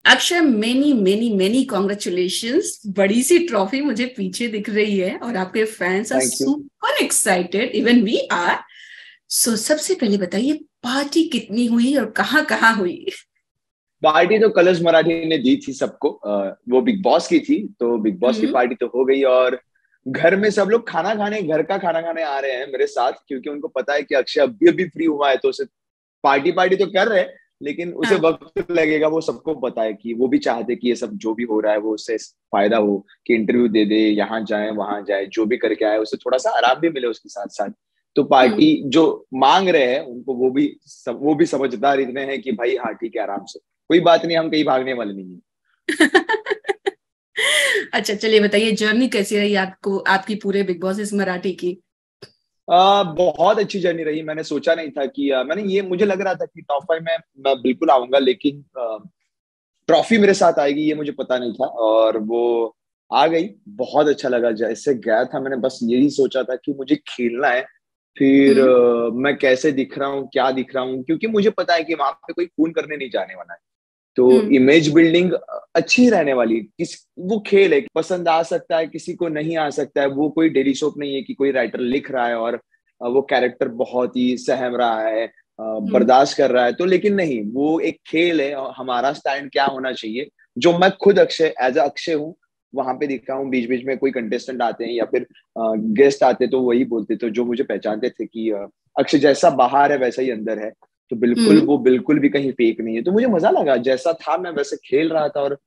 Akshay, many many many congratulations. बड़ी सी trophy मुझे पीछे दिख रही है और आपके fans are thank you. Super excited, even we are. So सबसे पहले बताइए, पार्टी कितनी हुई और कहाँ हुई? पार्टी तो कलर्स मराठी ने दी थी सबको, वो बिग बॉस की थी, तो बिग बॉस की हम्म। पार्टी तो हो गई। और घर में सब लोग खाना खाने, घर का खाना खाने आ रहे हैं मेरे साथ, क्योंकि उनको पता है कि अक्षय अभी अभी फ्री हुआ है, तो उसे पार्टी पार्टी तो कर रहे हैं, लेकिन उसे हाँ। वक्त लगेगा। वो सबको पता है कि वो भी चाहते कि ये सब जो भी हो रहा है वो उससे फायदा हो, कि इंटरव्यू दे दे, यहाँ जाए वहां जाए, जो भी करके आए उसे थोड़ा सा आराम भी मिले उसके साथ साथ। तो हम्म। पार्टी जो मांग रहे हैं उनको, वो भी समझदार इतने हैं कि भाई हाँ ठीक है, आराम से, कोई बात नहीं, हम कहीं भागने वाले नहीं है। अच्छा, चलिए बताइए, जर्नी कैसी रही आपको, आपकी पूरे बिग बॉस इस मराठी की? बहुत अच्छी जर्नी रही। मैंने सोचा नहीं था कि मुझे लग रहा था कि टॉप 5 में मैं बिल्कुल आऊंगा, लेकिन ट्रॉफी मेरे साथ आएगी ये मुझे पता नहीं था, और वो आ गई। बहुत अच्छा लगा। जैसे गया था मैंने बस यही सोचा था कि मुझे खेलना है, फिर हम्म। मैं कैसे दिख रहा हूँ, क्या दिख रहा हूँ, क्योंकि मुझे पता है कि वहां पे कोई खून करने नहीं जाने वाला है। तो हम्म। इमेज बिल्डिंग अच्छी रहने वाली। किस वो खेल है, पसंद आ सकता है, किसी को नहीं आ सकता है। वो कोई डेली सोप नहीं है कि कोई राइटर लिख रहा है और वो कैरेक्टर बहुत ही सहम रहा है, हम्म। बर्दाश्त कर रहा है। तो लेकिन नहीं, वो एक खेल है और हमारा स्टैंड क्या होना चाहिए, जो मैं खुद अक्षय एज अक्षय हूँ वहां पे दिखा हूँ। बीच बीच में कोई कंटेस्टेंट आते हैं या फिर गेस्ट आते, तो वही बोलते थे, जो मुझे पहचानते थे कि अक्षय जैसा बाहर है वैसा ही अंदर है। तो बिल्कुल हम्म। वो बिल्कुल भी कहीं फेक नहीं है। तो मुझे मजा लगा, जैसा था मैं वैसे खेल रहा था, और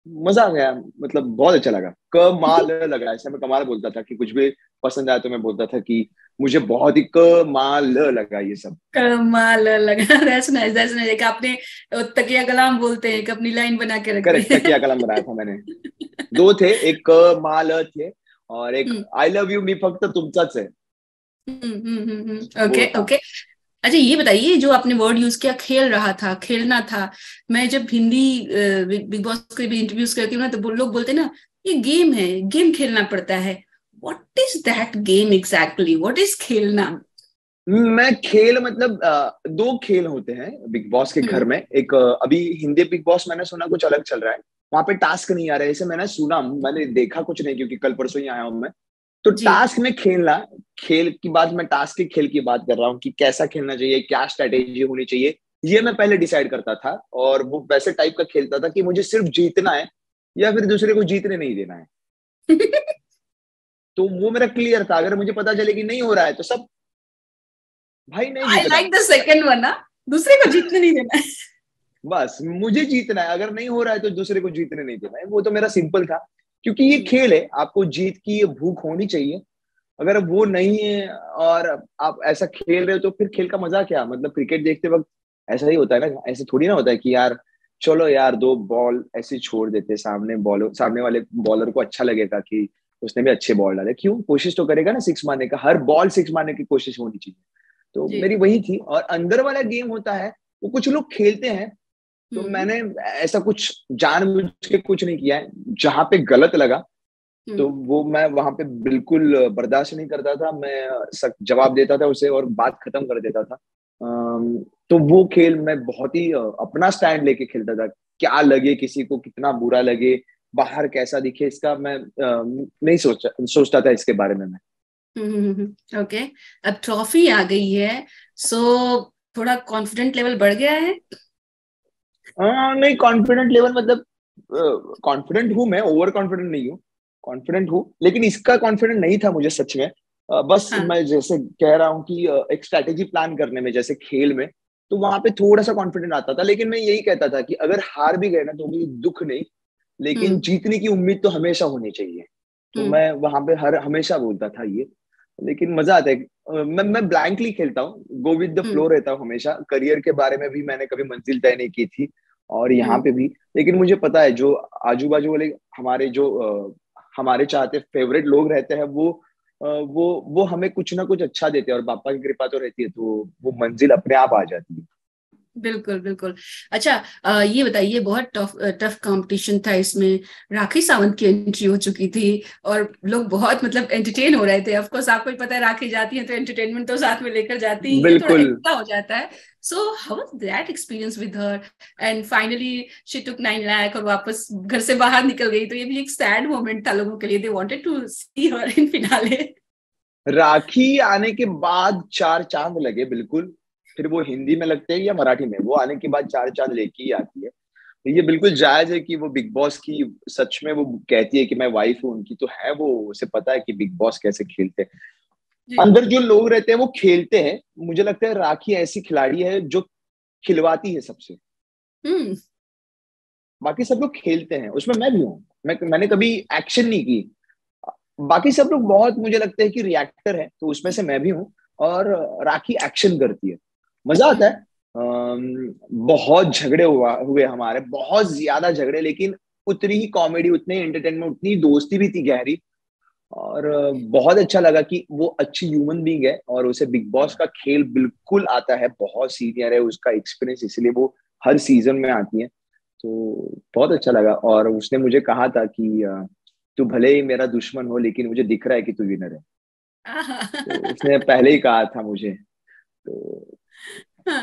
मजा आ गया। मतलब बहुत अच्छा लगा, कमाल लगा। ऐसे मैं कमाल बोलता था कि कुछ भी पसंद आया तो मैं बोलता था कि मुझे बहुत ही कमाल लगा ये सब। कमाल लगा। That's nice, that's nice. एक आपने तकिया कलाम बोलते हैं, एक अपनी लाइन बना के रख दी करेक्ट, है। तकिया कलम बनाया था मैंने। दो थे, एक कमाल थे और एक हम्म। आई लव यू मी फक्त तुमचाच है, ओके, वो था। ओके। अच्छा, ये बताइए, जो आपने वर्ड यूज किया, खेल रहा था, खेलना था। मैं जब हिंदी बिग बॉस के भी इंटरव्यूज करती हूँ ना, तो लोग बोलते हैं ना, ये गेम है, गेम खेलना पड़ता है। What is that game exactly? What is खेलना? मैं खेल मतलब दो खेल होते हैं बिग बॉस के घर हम्म। में। एक अभी हिंदी बिग बॉस मैंने सुना कुछ अलग चल रहा है, वहां पे टास्क नहीं आ रहा है, ऐसे मैंने सुना। मैंने देखा कुछ नहीं, क्योंकि कल परसों ही आया हूं मैं। तो जी। टास्क में खेलना, खेल की बात, मैं टास्क के खेल की बात कर रहा हूँ कि कैसा खेलना चाहिए, क्या स्ट्रेटेजी होनी चाहिए, ये मैं पहले डिसाइड करता था। और वो वैसे टाइप का खेलता था कि मुझे सिर्फ जीतना है या फिर दूसरे को जीतने नहीं देना है। तो वो मेरा क्लियर था। अगर मुझे पता चले कि नहीं हो रहा है तो सब, भाई नहीं आई जीतना, लाइक द सेकंड वन ना, दूसरे को जीतने नहीं देना है। बस मुझे जीतना है। अगर नहीं हो रहा है तो दूसरे को जीतने नहीं देना है। वो तो मेरा सिंपल था, क्योंकि ये हम्म। खेल है, आपको जीत की ये भूख होनी चाहिए। अगर वो नहीं है और आप ऐसा खेल रहे हो तो फिर खेल का मजा क्या? मतलब क्रिकेट देखते वक्त ऐसा ही होता है ना, ऐसे थोड़ी ना होता है कि यार चलो यार दो बॉल ऐसे छोड़ देते, सामने वाले बॉलर को अच्छा लगेगा कि उसने भी अच्छे बॉल डाले। क्यों? कोशिश तो करेगा ना सिक्स मारने का, हर बॉल सिक्स मारने की कोशिश होनी चाहिए। तो जी। मेरी वही थी। और अंदर वाला गेम होता है, वो कुछ लोग खेलते हैं, तो हम्म। मैंने ऐसा कुछ जानबूझ के कुछ नहीं किया है। जहां पे गलत लगा तो हम्म। वो मैं वहां पे बिल्कुल बर्दाश्त नहीं करता था। मैं जवाब देता था उसे और बात खत्म कर देता था। तो वो खेल मैं बहुत ही अपना स्टैंड लेके खेलता था। क्या लगे किसी को, कितना बुरा लगे, बाहर कैसा दिखे, इसका मैं नहीं सोचता था इसके बारे में मैं। ओके। अब ट्रॉफी आ गई है, सो थोड़ा कॉन्फिडेंट लेवल बढ़ गया है? नहीं, कॉन्फिडेंट लेवल मतलब कॉन्फिडेंट हूँ मैं, ओवर कॉन्फिडेंट नहीं हूँ। कॉन्फिडेंट हूँ, लेकिन इसका कॉन्फिडेंट नहीं था मुझे सच में। बस हाँ। मैं जैसे कह रहा हूँ कि एक स्ट्रैटेजी प्लान करने में, जैसे खेल में, तो वहां पे थोड़ा सा कॉन्फिडेंट आता था। लेकिन मैं यही कहता था कि अगर हार भी गए ना तो भी दुख नहीं, लेकिन हम्म। जीतने की उम्मीद तो हमेशा होनी चाहिए। तो हम्म। मैं वहां पे हर हमेशा बोलता था ये। लेकिन मजा आता है। मैं ब्लैंकली खेलता हूँ, go with the hmm. Flow रहता हूँ हमेशा। करियर के बारे में भी मैंने कभी मंजिल तय नहीं की थी, और यहाँ हम्म। पे भी। लेकिन मुझे पता है जो आजू बाजू वाले हमारे जो हमारे चाहते फेवरेट लोग रहते हैं, वो हमें कुछ ना कुछ अच्छा देते हैं, और पापा की कृपा तो रहती है, तो वो मंजिल अपने आप आ जाती है। बिल्कुल बिल्कुल। अच्छा, ये बताइए, बहुत टफ टफ कंपटीशन था इसमें। राखी सावंत की एंट्री हो चुकी थी और लोग बहुत मतलब एंटरटेन हो रहे थे। ऑफ कोर्स आपको भी पता है, राखी जाती है तो एंटरटेनमेंट तो साथ में लेकर जाती ही है, थोड़ा बिल्कुल। एक्स्ट्रा हो जाता है। So how was that experience with her, and finally she took 9 lakh और वापस घर से बाहर निकल गई, तो ये भी एक सैड मोमेंट था लोगों के लिए। They wanted to see her in finale. Rakhi आने के बाद चार चांद लगे, बिल्कुल। फिर वो हिंदी में लगते हैं या मराठी में, वो आने के बाद चार चांद लेके ही आती है। तो ये बिल्कुल जायज है कि वो बिग बॉस की, सच में वो कहती है कि मैं वाइफ हूँ उनकी, तो है वो, उसे पता है कि बिग बॉस कैसे खेलते हैं। जी। अंदर जो लोग रहते हैं वो खेलते हैं। मुझे लगता है राखी ऐसी खिलाड़ी है जो खिलवाती है सबसे। हम्म। बाकी सब लोग खेलते हैं, उसमें मैं भी हूँ। मैंने कभी एक्शन नहीं की। बाकी सब लोग बहुत, मुझे लगता है कि रिएक्टर है, तो उसमें से मैं भी हूँ। और राखी एक्शन करती है, मजा आता है। बहुत झगड़े हुए हमारे, बहुत ज्यादा झगड़े, लेकिन उतनी ही कॉमेडी, उतने एंटरटेनमेंट, उतनी दोस्ती भी थी गहरी। और बहुत अच्छा लगा कि वो अच्छी ह्यूमन बीइंग है और उसे बिग बॉस का खेल बिल्कुल आता है, बहुत सीनियर है, उसका एक्सपीरियंस, इसलिए वो हर सीजन में आती है। तो बहुत अच्छा लगा। और उसने मुझे कहा था कि तू भले ही मेरा दुश्मन हो, लेकिन मुझे दिख रहा है कि तू विनर है। तो उसने पहले ही कहा था मुझे। तो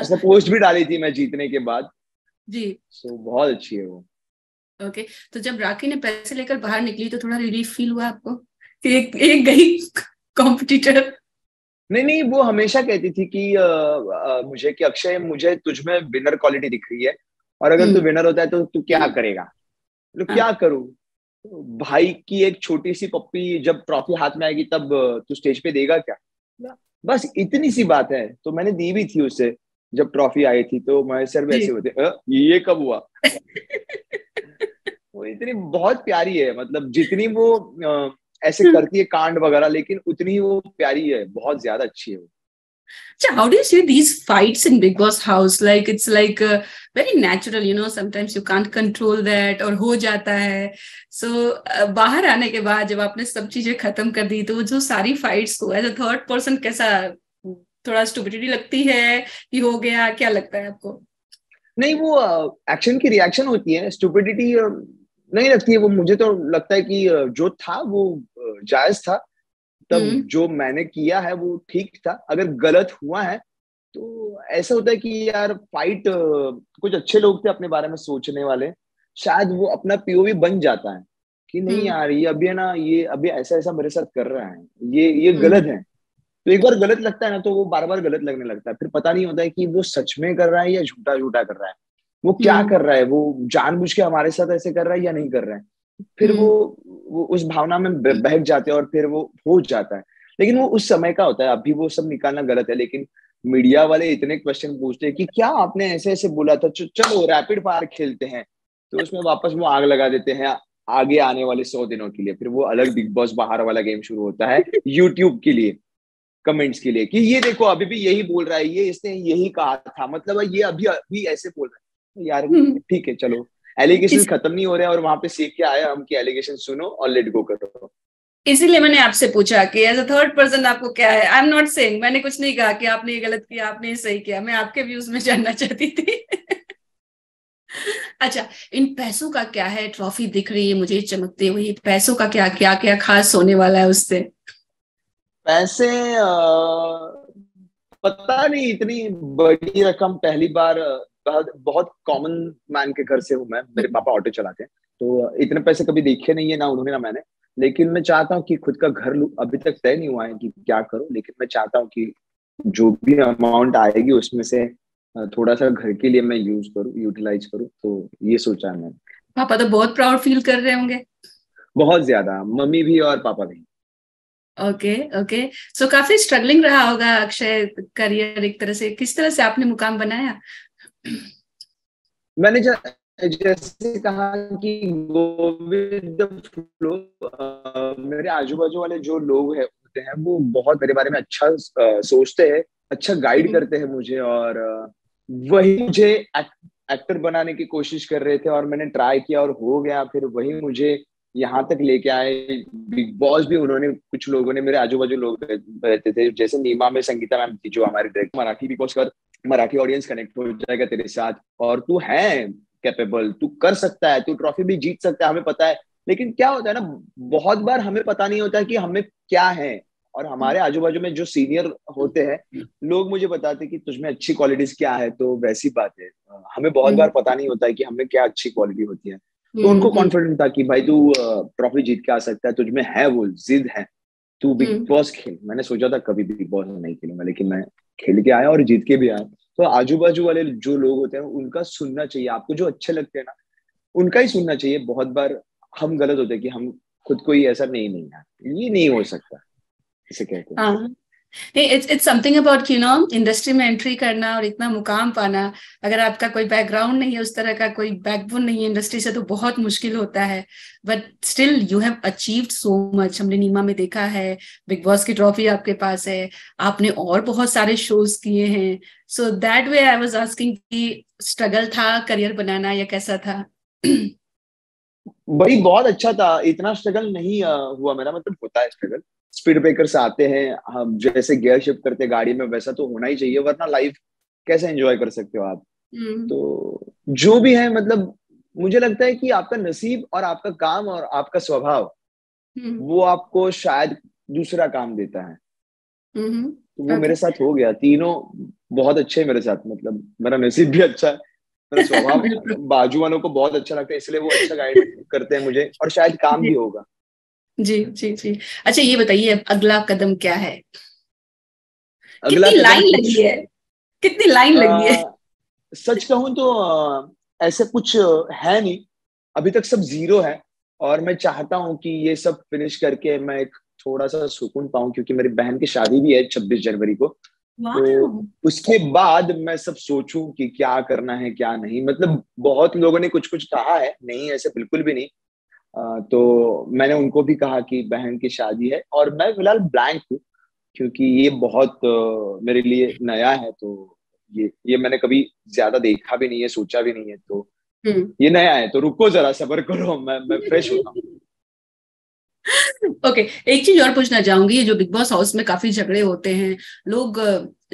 उसने पोस्ट भी डाली थी मैं जीतने के बाद। जी। सो बहुत अच्छी है वो। ओके। तो जब राखी ने पैसे लेकर बाहर निकली तो थोड़ा रिलीफ फील हुआ आपको कि एक गई कॉम्पिटिटर? नहीं नहीं, वो हमेशा कहती थी कि मुझे, कि अक्षय, मुझे तुझ में विनर क्वालिटी दिख रही है, और अगर तू हम्म। विनर होता है तो तू क्या करेगा। तो हाँ। क्या करूं। भाई की एक छोटी सी पप्पी जब ट्रॉफी हाथ में आएगी तब तू स्टेज पे देगा क्या। बस इतनी सी बात है। तो मैंने दी भी थी उसे। जब ट्रॉफी आई थी तो मैं सर भी जी। ऐसे होते, ये कब हुआ। वो इतनी बहुत प्यारी है, मतलब जितनी वो ऐसे करती है कांड वगैरह, लेकिन उतनी ही वो प्यारी है, बहुत ज्यादा अच्छी है वो। So how do you see these fights in Big Boss house? Like it's like very natural, you know. Sometimes you can't control that और हो जाता है. So बाहर आने के बाद जब आपने सब चीजें खत्म कर दी, तो जो सारी फाइट्स को एज अ थर्ड पर्सन कैसा, थोड़ा स्टुपिडिटी लगती है कि हो गया, क्या लगता है आपको? नहीं, वो एक्शन की रिएक्शन होती है, स्टुपिडिटी नहीं लगती है वो। मुझे तो लगता है कि जो था वो जायज था। तब हम्म। जो मैंने किया है वो ठीक था। अगर गलत हुआ है तो ऐसा होता है कि यार फाइट, कुछ अच्छे लोग थे अपने बारे में सोचने वाले, शायद वो अपना पीओवी बन जाता है कि नहीं हम्म। यार, ये अभी है ना, ये अभी ऐसा ऐसा मेरे साथ कर रहा है, ये हम्म। गलत है। तो एक बार गलत लगता है ना, तो वो बार बार गलत लगने लगता है, फिर पता नहीं होता है कि वो सच में कर रहा है या झूठा झूठा कर रहा है। वो क्या हम्म। कर रहा है, वो जानबूझ के हमारे साथ ऐसे कर रहा है या नहीं कर रहा है। फिर हम्म। वो उस भावना में बहक जाते हैं और फिर वो हो जाता है। लेकिन वो उस समय का होता है, अभी वो सब निकालना गलत है। लेकिन मीडिया वाले इतने क्वेश्चन पूछते हैं कि क्या आपने ऐसे ऐसे बोला था, चलो रैपिड फायर खेलते हैं, तो उसमें वापस वो आग लगा देते हैं आगे आने वाले 100 दिनों के लिए। फिर वो अलग बिग बॉस बाहर वाला गेम शुरू होता है यूट्यूब के लिए, कमेंट्स के लिए, कि ये देखो अभी भी यही बोल रहा है, ये इसने यही कहा था, मतलब ये अभी अभी ऐसे बोल रहा है। तो यार हम्म। ठीक है, चलो, एलिगेशन इस खत्म नहीं हो रहे हैं और वहां पे सीख के आए हम कि एलिगेशन सुनो और लेट गो करो। इसीलिए मैंने आपसे पूछा कि एज अ थर्ड पर्सन आपको क्या है। आई एम नॉट सेइंग, मैंने कुछ नहीं कहा कि आपने ये गलत किया, आपने ये सही किया, मैं आपके व्यूज में जानना चाहती थी। अच्छा, इन पैसों का क्या है? ट्रॉफी दिख रही है मुझे चमकते हुए, पैसों का क्या क्या क्या खास होने वाला है उससे? पैसे पता नहीं, इतनी बड़ी रकम पहली बार। बहुत बहुत कॉमन मैन के घर से हूँ मैं, मेरे पापा ऑटो चलाते हैं, तो इतने पैसे कभी देखे नहीं है, ना उन्होंने ना मैंने। लेकिन मैं चाहता हूँ कि खुद का घर लूँ। अभी तक तय नहीं हुआ है कि क्या करूँ, लेकिन मैं चाहता हूँ कि जो भी अमाउंट आएगी उसमें से थोड़ा सा घर के लिए मैं यूज करूँ, यूटिलाइज करूँ, तो ये सोचा है मैंने। पापा तो बहुत प्राउड फील कर रहे होंगे। बहुत ज्यादा, मम्मी भी और पापा भी। Okay okay. सो काफी स्ट्रगलिंग रहा होगा अक्षय करियर, एक तरह से किस तरह से आपने मुकाम बनाया? मैंने जैसे कहा कि गो विद द फ्लो। मेरे आजू बाजू वाले जो लोग हैं होते हैं वो बहुत मेरे बारे में अच्छा सोचते हैं, अच्छा गाइड हम्म। करते हैं मुझे। और वही मुझे एक्टर बनाने की कोशिश कर रहे थे और मैंने ट्राई किया और हो गया। फिर वही मुझे यहाँ तक लेके आए। बिग बॉस भी उन्होंने, कुछ लोगों ने, मेरे आजू बाजू लोग रहते थे, जैसे नीमा में संगीता मैम थी जो हमारे डायरेक्टर मराठी बिग बॉस का मराठी ऑडियंस कनेक्ट हो जाएगा तेरे साथ, और तू है कैपेबल, तू कर सकता है, तू ट्रॉफी भी जीत सकता है, हमें पता है। लेकिन क्या होता है ना, बहुत बार हमें पता नहीं होता है कि हमें क्या है, और हमारे आजू बाजू में जो सीनियर होते हैं, लोग मुझे बताते हैं कि तुझमें अच्छी क्वालिटीज क्या है, तो वैसी बात है। हमें बहुत बार पता नहीं होता है कि हमें क्या अच्छी क्वालिटी होती है। तो उनको कॉन्फिडेंट था कि भाई तू ट्रॉफी जीत के आ सकता है, तुझमें है वो जिद है, तू बिग बॉस खेल। मैंने सोचा था कभी बिग बॉस नहीं खेलूंगा, लेकिन मैं खेल के आया और जीत के भी आया। तो आजू बाजू वाले जो लोग होते हैं उनका सुनना चाहिए, आपको जो अच्छे लगते हैं ना उनका ही सुनना चाहिए। बहुत बार हम गलत होते हैं कि हम खुद को ही ऐसा, नहीं नहीं यार ये नहीं हो सकता, इसे कहते हैं। हाँ, नहीं, इट्स समथिंग अबाउट इंडस्ट्री में एंट्री करना और इतना मुकाम पाना। अगर आपका कोई बैकग्राउंड नहीं है, उस तरह का कोई बैकबोन नहीं है इंडस्ट्री से, तो बहुत मुश्किल होता है। But still you have achieved so much. हमने नीमा में देखा है, बिग बॉस की ट्रॉफी आपके पास है, आपने और बहुत सारे शोज किए हैं। So that way I was asking कि स्ट्रगल था करियर बनाना या कैसा था? भाई बहुत अच्छा था, इतना स्ट्रगल नहीं हुआ मेरा, मतलब होता है स्ट्रगल। स्पीड ब्रेकर्स आते हैं, हम जैसे गियर शिफ्ट करते हैं गाड़ी में, वैसा तो होना ही चाहिए, वरना लाइफ कैसे एंजॉय कर सकते हो आप। हम्म। तो जो भी है, मतलब मुझे लगता है कि आपका नसीब और आपका काम और आपका स्वभाव, हम्म। वो आपको शायद दूसरा काम देता है। तो वो ओके। मेरे साथ हो गया, तीनों बहुत अच्छे हैं मेरे साथ, मतलब मेरा नसीब भी अच्छा है, मेरा स्वभाव बिल्कुल। बाजू वालों को बहुत अच्छा लगता है, इसलिए वो अच्छा गाइड करते हैं मुझे, और शायद काम भी जी होगा। जी जी जी। अच्छा, ये बताइए अब अगला कदम क्या है? अगला कितनी कदम लाइन कुछ, लगी है? कितनी लाइन लगी है? आ, सच कहूं तो ऐसे कुछ है नहीं, अभी तक सब जीरो है। और मैं चाहता हूं कि ये सब फिनिश करके मैं एक थोड़ा सा सुकून पाऊं, क्योंकि मेरी बहन की शादी भी है 26 जनवरी को। तो वाह। उसके बाद मैं सब सोचूं कि क्या करना है क्या नहीं। मतलब बहुत लोगों ने कुछ कुछ कहा है, नहीं ऐसे बिल्कुल भी नहीं। तो मैंने उनको भी कहा कि बहन की शादी है, और मैं फिलहाल ब्लैंक हूँ, क्योंकि ये बहुत मेरे लिए नया है। तो ये मैंने कभी ज्यादा देखा भी नहीं है, सोचा भी नहीं है, तो हम्म। ये नया है। तो रुको जरा, सब्र करो, मैं फ्रेश होता हूँ। ओके, एक चीज और पूछना चाहूंगी। ये जो बिग बॉस हाउस में काफी झगड़े होते हैं, लोग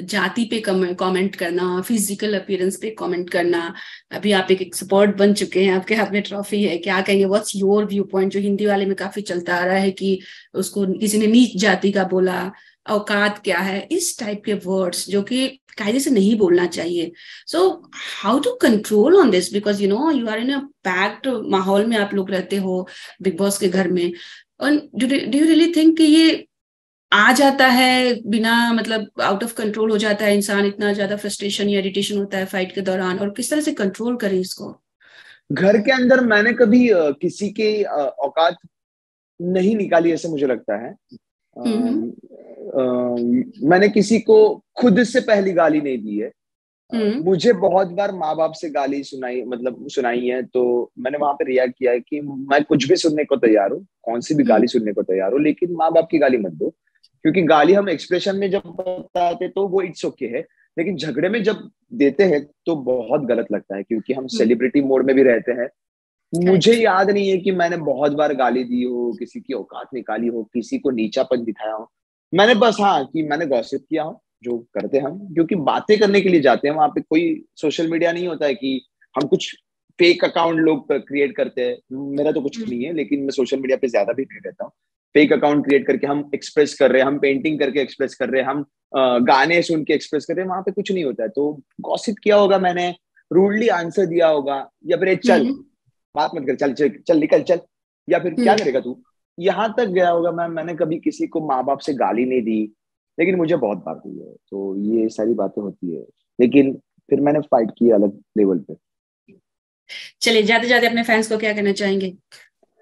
जाति पे कमेंट करना, फिजिकल अपीयरेंस पे कमेंट करना। अभी आप एक एक्सपर्ट बन चुके हैं, आपके हाथ में ट्रॉफी है, क्या कहेंगे? What's your view point? जो हिंदी वाले में काफी चलता आ रहा है कि उसको किसी ने नीच जाति का बोला, औकात क्या है, इस टाइप के वर्ड्स जो कि कायदे से नहीं बोलना चाहिए। So how to control on this? Because you are in a packed माहौल में आप लोग रहते हो, बिग बॉस के घर में। और डू यू रियली थिंक कि ये आ जाता है बिना, मतलब आउट ऑफ कंट्रोल हो जाता है इंसान, इतना ज्यादा फ्रस्ट्रेशन या इरिटेशन होता है फाइट के दौरान, और किस तरह से कंट्रोल करें इसको? घर के अंदर मैंने कभी किसी के औकात नहीं निकाली, ऐसे मुझे लगता है। हम्म। मैंने किसी को खुद से पहली गाली नहीं दी है। हम्म। मुझे बहुत बार माँ बाप से गाली सुनाई, मतलब सुनाई है, तो मैंने वहां पे रिएक्ट किया है कि मैं कुछ भी सुनने को तैयार हूँ, कौन सी भी हम्म। गाली सुनने को तैयार हूँ, लेकिन माँ बाप की गाली मत दो। क्योंकि गाली हम एक्सप्रेशन में जब बताते तो वो इट्स ओके है, लेकिन झगड़े में जब देते हैं तो बहुत गलत लगता है, क्योंकि हम हम्म। सेलिब्रिटी मोड में भी रहते हैं। मुझे करेक्ट। याद नहीं है कि मैंने बहुत बार गाली दी हो, किसी की औकात निकाली हो, किसी को नीचापन दिखाया हो। मैंने बस हाँ कि मैंने गॉसिप किया हो, जो करते हम, क्योंकि बातें करने के लिए जाते हैं वहां पे। कोई सोशल मीडिया नहीं होता है कि हम कुछ फेक अकाउंट लोग क्रिएट करते हैं। मेरा तो कुछ नहीं है, लेकिन मैं सोशल मीडिया पे ज्यादा भी नहीं रहता हूँ। फेक अकाउंट क्रिएट करके हम एक्सप्रेस कर रहे हैं, हम पेंटिंग करके एक्सप्रेस कर रहे हैं, हम गाने सुन के एक्सप्रेस कर रहे हैं, वहां पे कुछ नहीं होता है। तो गॉसिप किया होगा मैंने, रूडली आंसर दिया होगा, या फिर चल हम्म। बात मत कर, चल चल चल निकल चल, या फिर क्या हम्म। करेगा तू, यहाँ तक गया होगा। मैंने कभी किसी को माँ बाप से गाली नहीं दी, लेकिन मुझे बहुत बार दी है। तो ये सारी बातें होती है, लेकिन फिर मैंने फाइट की अलग लेवल पे। चलिए, जाते जाते अपने फैंस को क्या कहना चाहेंगे?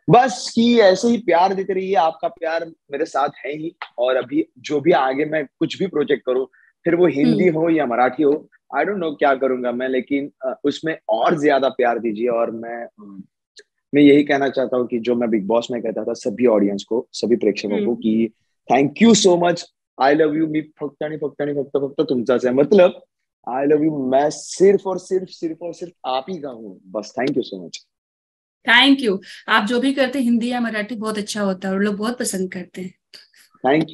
बस कि ऐसे ही प्यार देते रहिए, आपका प्यार मेरे साथ है ही। और अभी जो भी आगे मैं कुछ भी प्रोजेक्ट करूँ, फिर वो हिंदी हम्म। हो या मराठी हो, आई डोंट नो क्या करूंगा मैं, लेकिन उसमें और ज्यादा प्यार दीजिए। और मैं यही कहना चाहता हूँ कि जो मैं बिग बॉस में कहता था सभी ऑडियंस को, सभी प्रेक्षकों को, हम्म। कि thank you so much, I love you. मी फक्त आणि फक्त आणि फक्त फक्त तुमचाच आहे, मतलब आई लव यू मैं सिर्फ आप ही का हूँ, बस। Thank you so much. Thank you. आप जो भी करते हैं, हिंदी या मराठी, बहुत अच्छा होता है और लोग बहुत पसंद करते हैं। Thank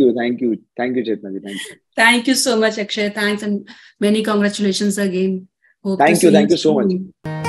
you Chetna ji, thank you. Thank you so much, Akshay. Thanks and many congratulations again. Hope to thank see you you so much. soon.